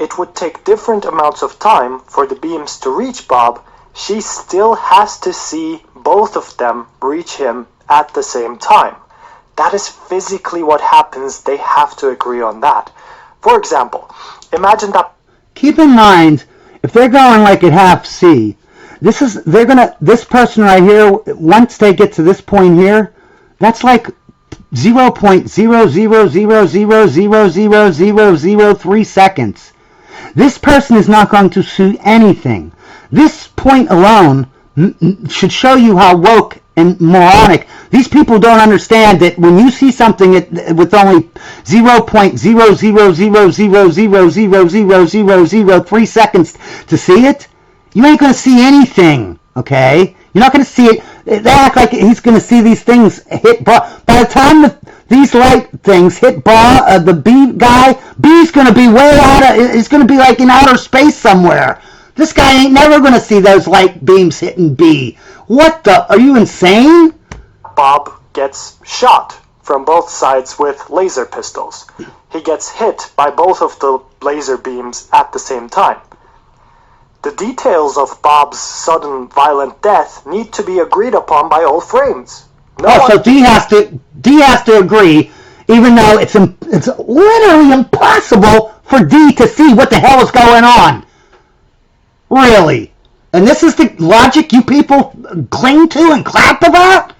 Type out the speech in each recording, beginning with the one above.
it would take different amounts of time for the beams to reach Bob, she still has to see both of them reach him at the same time. That is physically what happens. They have to agree on that. For example, imagine that... Keep in mind, if they're going like at half C, this person right here, once they get to this point here, that's like 0.000000003 seconds. This person is not going to see anything. This point alone should show you how woke and moronic. These people don't understand that when you see something with only 0.000000003 seconds to see it, you ain't going to see anything, okay? You're not going to see it. They act like he's going to see these things hit Bob. By the time these light things hit Bob, the B guy, B's going to be way out of, it's going to be like in outer space somewhere. This guy ain't never going to see those light beams hitting B. What the? Are you insane? Bob gets shot from both sides with laser pistols. He gets hit by both of the laser beams at the same time. The details of Bob's sudden violent death need to be agreed upon by all frames. So D has to agree, even though it's literally impossible for D to see what the hell is going on. Really? And this is the logic you people cling to and clap about?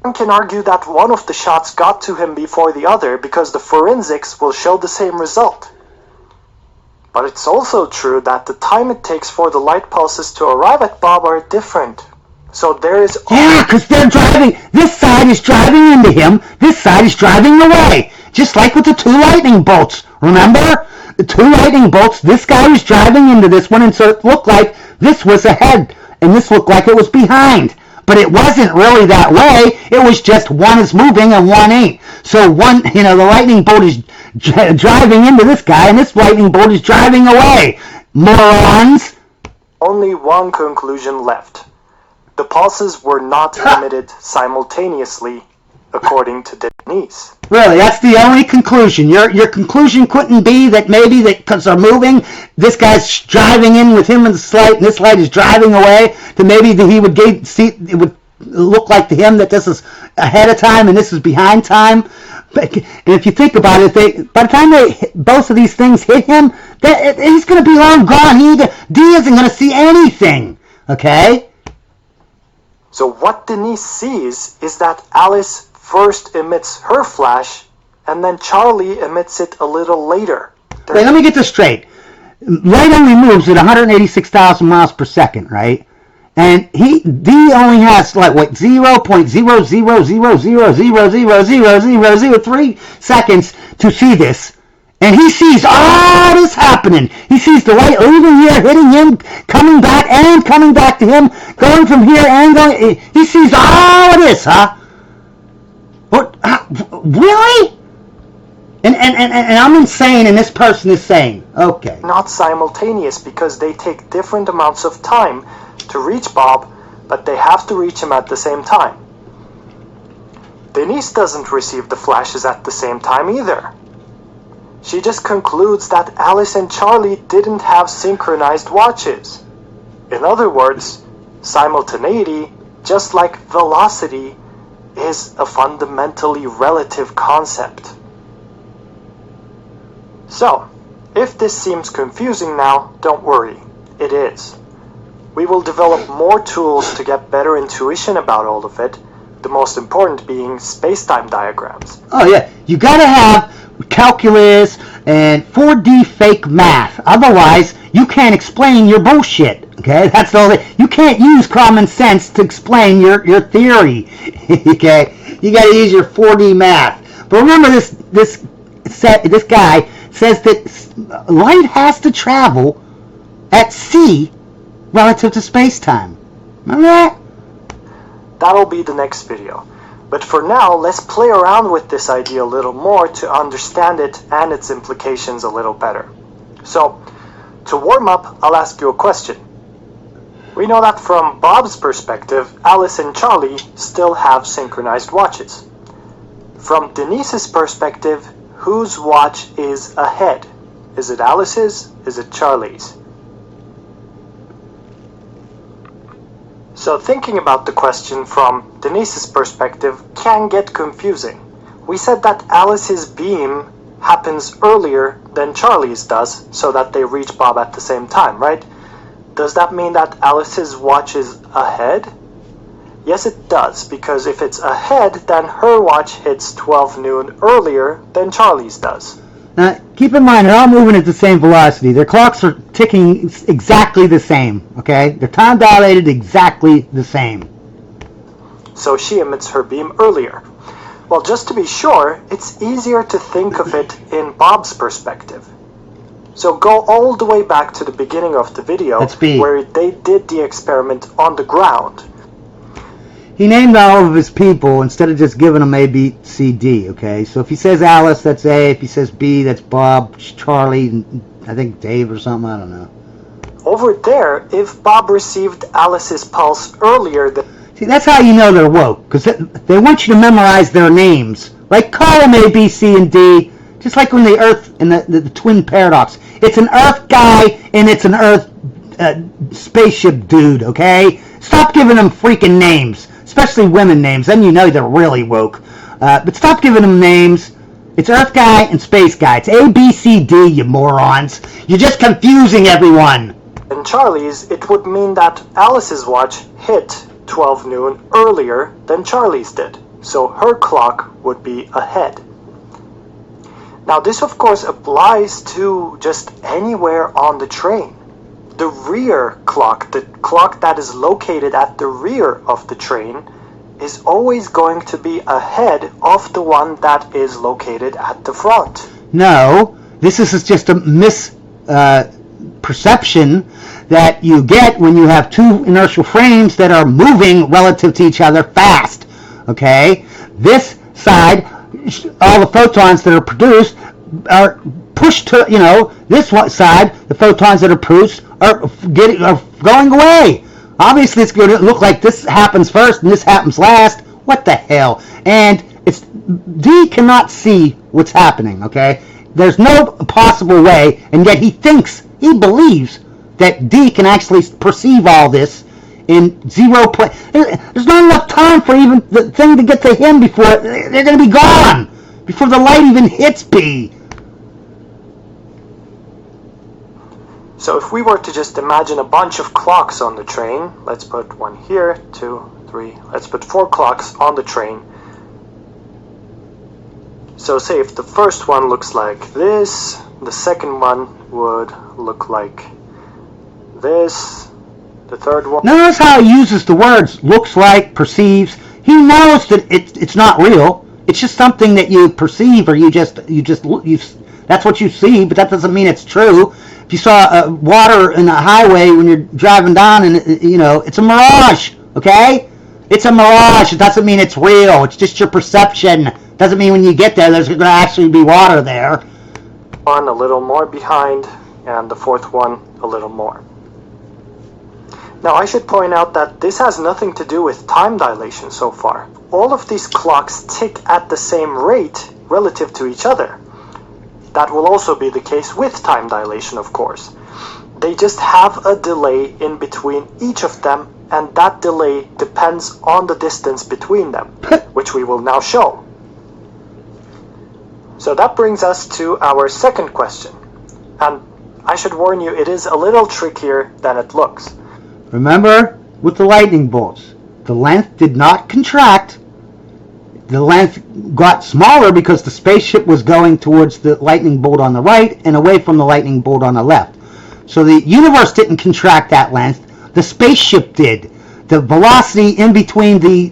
One can argue that one of the shots got to him before the other because the forensics will show the same result. But it's also true that the time it takes for the light pulses to arrive at Bob are different. So there is... Yeah, because they're driving... This side is driving into him, this side is driving away. Just like with the two lightning bolts. Remember? The two lightning bolts, this guy was driving into this one, and so it looked like this was ahead, and this looked like it was behind. But it wasn't really that way. It was just one is moving and one ain't. So one, the lightning bolt is driving into this guy, and this lightning bolt is driving away. Morons! Only one conclusion left. The pulses were not emitted simultaneously, according to Denise. Really, that's the only conclusion. Your conclusion couldn't be that maybe because they're moving, this guy's driving in with him in the light, and this light is driving away, to maybe that he would see it would look like to him that this is ahead of time and this is behind time. And if you think about it, by the time both of these things hit him, he's going to be long gone. D isn't going to see anything. Okay. So what Denise sees is that Alice first emits her flash, and then Charlie emits it a little later. Wait, let me get this straight. Light only moves at 186,000 miles per second, right? And D only has like 0.000000003 seconds to see this. And he sees all this happening. He sees the light leaving here, hitting him, coming back to him, going from here and going. He sees all of this, huh? What? Really? And I'm insane, and this person is sane. Okay. Not simultaneous because they take different amounts of time to reach Bob, but they have to reach him at the same time. Denise doesn't receive the flashes at the same time either. She just concludes that Alice and Charlie didn't have synchronized watches. In other words, simultaneity, just like velocity, is a fundamentally relative concept. So, if this seems confusing now, don't worry, it is. We will develop more tools to get better intuition about all of it, the most important being space-time diagrams. Oh yeah, you gotta have calculus and 4D fake math. Otherwise, you can't explain your bullshit. Okay, that's all. You can't use common sense to explain your theory. Okay, you gotta use your 4D math. But remember, this guy says that light has to travel at c relative to space-time. Remember that? That'll be the next video. But for now, let's play around with this idea a little more to understand it and its implications a little better. So, to warm up, I'll ask you a question. We know that from Bob's perspective, Alice and Charlie still have synchronized watches. From Denise's perspective, whose watch is ahead? Is it Alice's? Is it Charlie's? So thinking about the question from Denise's perspective can get confusing. We said that Alice's beam happens earlier than Charlie's does, so that they reach Bob at the same time, right? Does that mean that Alice's watch is ahead? Yes, it does, because if it's ahead, then her watch hits 12 noon earlier than Charlie's does. Now, keep in mind, they're all moving at the same velocity. Their clocks are ticking exactly the same, okay? They're time dilated exactly the same. So she emits her beam earlier. Well, just to be sure, it's easier to think of it in Bob's perspective. So go all the way back to the beginning of the video where they did the experiment on the ground. He named all of his people instead of just giving them A, B, C, D, okay? So if he says Alice, that's A. If he says B, that's Bob, Charlie, and I think Dave or something, I don't know. Over there, if Bob received Alice's pulse earlier than... See, that's how you know they're woke, because they want you to memorize their names. Like, call them A, B, C, and D, just like when the Earth and the twin paradox. It's an Earth guy, and it's an Earth spaceship dude, okay? Stop giving them freaking names. Especially women names, then you know they're really woke. But stop giving them names. It's Earth guy and space guy. It's A, B, C, D, you morons. You're just confusing everyone. In Charlie's, it would mean that Alice's watch hit 12 noon earlier than Charlie's did. So her clock would be ahead. Now this of course applies to just anywhere on the train. The rear clock, the clock that is located at the rear of the train, is always going to be ahead of the one that is located at the front. No, this is just a misperception that you get when you have two inertial frames that are moving relative to each other fast. Okay? This side, all the photons that are produced are pushed to, this one side, the photons that are produced are going away. Obviously, it's going to look like this happens first and this happens last. What the hell? And D cannot see what's happening, okay? There's no possible way, and yet he believes that D can actually perceive all this in zero place. There's not enough time for even the thing to get to him before they're going to be gone, before the light even hits B. So if we were to just imagine a bunch of clocks on the train, let's put one here, 2, 3, let's put 4 clocks on the train. So say if the first one looks like this, the second one would look like this, the third one... Notice how he uses the words looks like, perceives. He knows that it's not real. It's just something that you perceive, or you that's what you see, but that doesn't mean it's true. If you saw water in a highway when you're driving down, and it's a mirage, okay? It's a mirage. It doesn't mean it's real. It's just your perception. It doesn't mean when you get there, there's going to actually be water there. One a little more behind, and the fourth one a little more. Now I should point out that this has nothing to do with time dilation so far. All of these clocks tick at the same rate relative to each other. That will also be the case with time dilation, of course. They just have a delay in between each of them, and that delay depends on the distance between them, which we will now show. So that brings us to our second question. And I should warn you, it is a little trickier than it looks. Remember, with the lightning bolts, the length did not contract. The length got smaller because the spaceship was going towards the lightning bolt on the right and away from the lightning bolt on the left. So the universe didn't contract that length. The spaceship did. The velocity in between the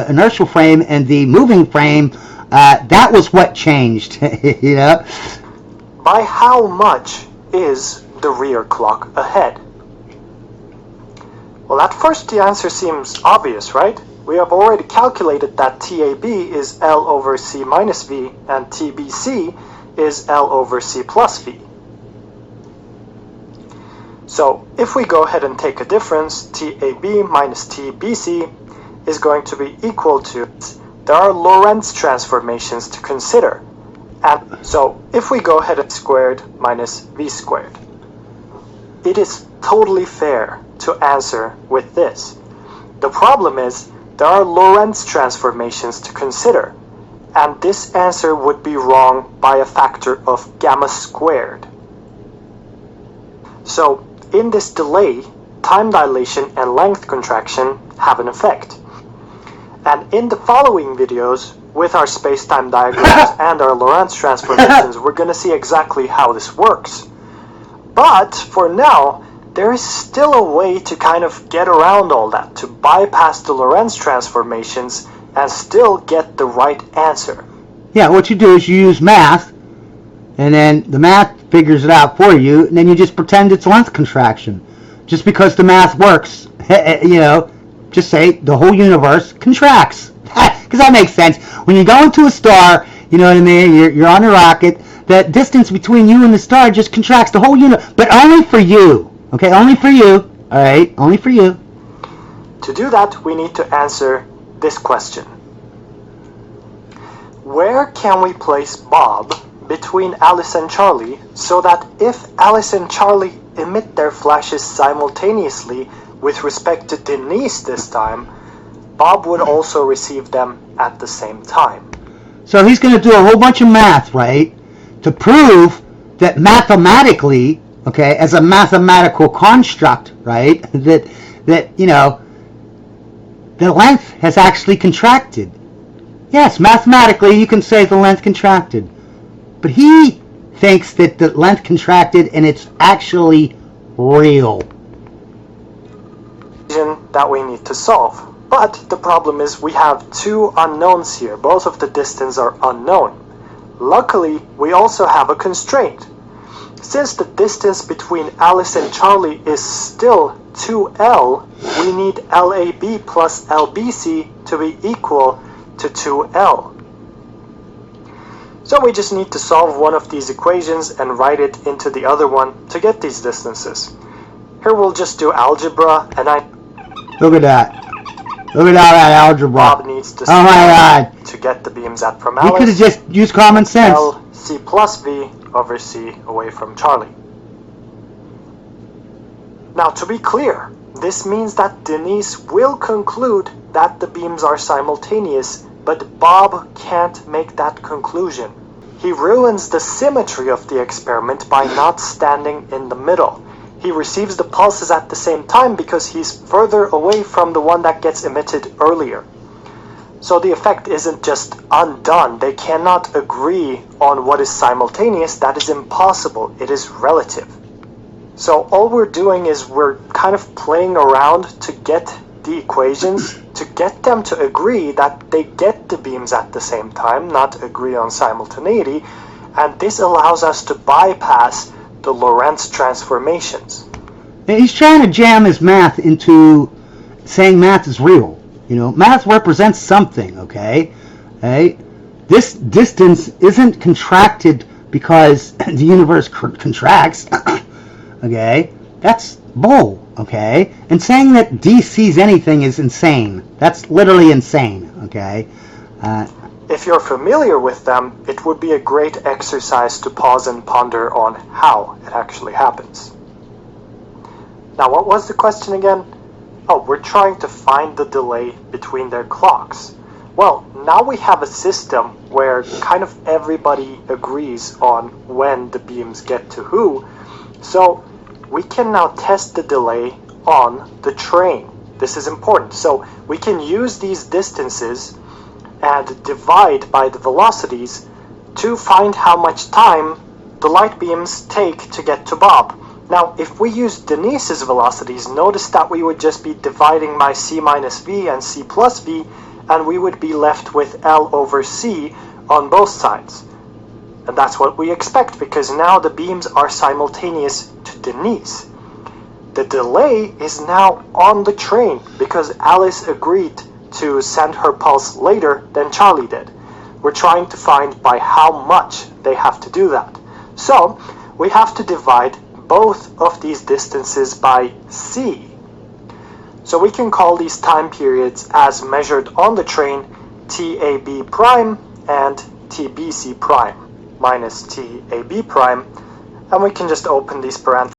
inertial frame and the moving frame, that was what changed. By how much is the rear clock ahead? Well, at first the answer seems obvious, right? We have already calculated that TAB is L over C minus V and TBC is L over C plus V. So if we go ahead and take a difference, TAB minus TBC is going to be equal to, there are Lorentz transformations to consider. And so if we go ahead and squared minus v squared, it is totally fair to answer with this. The problem is there are Lorentz transformations to consider, and this answer would be wrong by a factor of gamma squared. So in this delay, time dilation and length contraction have an effect. And in the following videos, with our space-time diagrams and our Lorentz transformations, we're going to see exactly how this works. But for now, there is still a way to kind of get around all that, to bypass the Lorentz transformations and still get the right answer. Yeah, what you do is you use math, and then the math figures it out for you, and then you just pretend it's length contraction. Just because the math works, you know, just say the whole universe contracts. Because that makes sense. When you go into a star, you know what I mean, you're on a rocket, that distance between you and the star just contracts the whole universe, but only for you. Okay, only for you. Alright, only for you. To do that, we need to answer this question. Where can we place Bob between Alice and Charlie so that if Alice and Charlie emit their flashes simultaneously with respect to Denise this time, Bob would also receive them at the same time? So he's going to do a whole bunch of math, right, to prove that mathematically, okay, as a mathematical construct, right, that you know, the length has actually contracted. Yes, mathematically you can say the length contracted. But he thinks that the length contracted and it's actually real. That we need to solve. But the problem is we have two unknowns here. Both of the distance are unknown. Luckily, we also have a constraint. Since the distance between Alice and Charlie is still 2L, we need LAB plus LBC to be equal to 2L. So we just need to solve one of these equations and write it into the other one to get these distances. Here we'll just do algebra, and Look at that. Look at all that algebra. Bob needs to oh my God. to get the beams at from He Alice. could have just used common sense. L C plus V over C away from Charlie. Now to be clear, this means that Denise will conclude that the beams are simultaneous, but Bob can't make that conclusion. He ruins the symmetry of the experiment by not standing in the middle. He receives the pulses at the same time because he's further away from the one that gets emitted earlier. So the effect isn't just undone. They cannot agree on what is simultaneous. That is impossible. It is relative. So all we're doing is we're kind of playing around to get the equations, to get them to agree that they get the beams at the same time, not agree on simultaneity, and this allows us to bypass the Lorentz transformations. He's trying to jam his math into saying math is real. You know, math represents something, okay? Hey, this distance isn't contracted because the universe contracts. Okay? That's bull, okay? And saying that D sees anything is insane. That's literally insane, okay? If you're familiar with them, it would be a great exercise to pause and ponder on how it actually happens. Now, what was the question again? Oh, we're trying to find the delay between their clocks. Well, now we have a system where kind of everybody agrees on when the beams get to who, so we can now test the delay on the train. This is important. So we can use these distances and divide by the velocities to find how much time the light beams take to get to Bob. Now, if we use Denise's velocities, notice that we would just be dividing by c minus v and c plus v, and we would be left with L over c on both sides. And that's what we expect, because now the beams are simultaneous to Denise. The delay is now on the train, because Alice agreed to send her pulse later than Charlie did. We're trying to find by how much they have to do that. So, we have to divide both of these distances by c. So we can call these time periods as measured on the train TAB prime and TBC prime. minus t ab prime, and we can just open these parentheses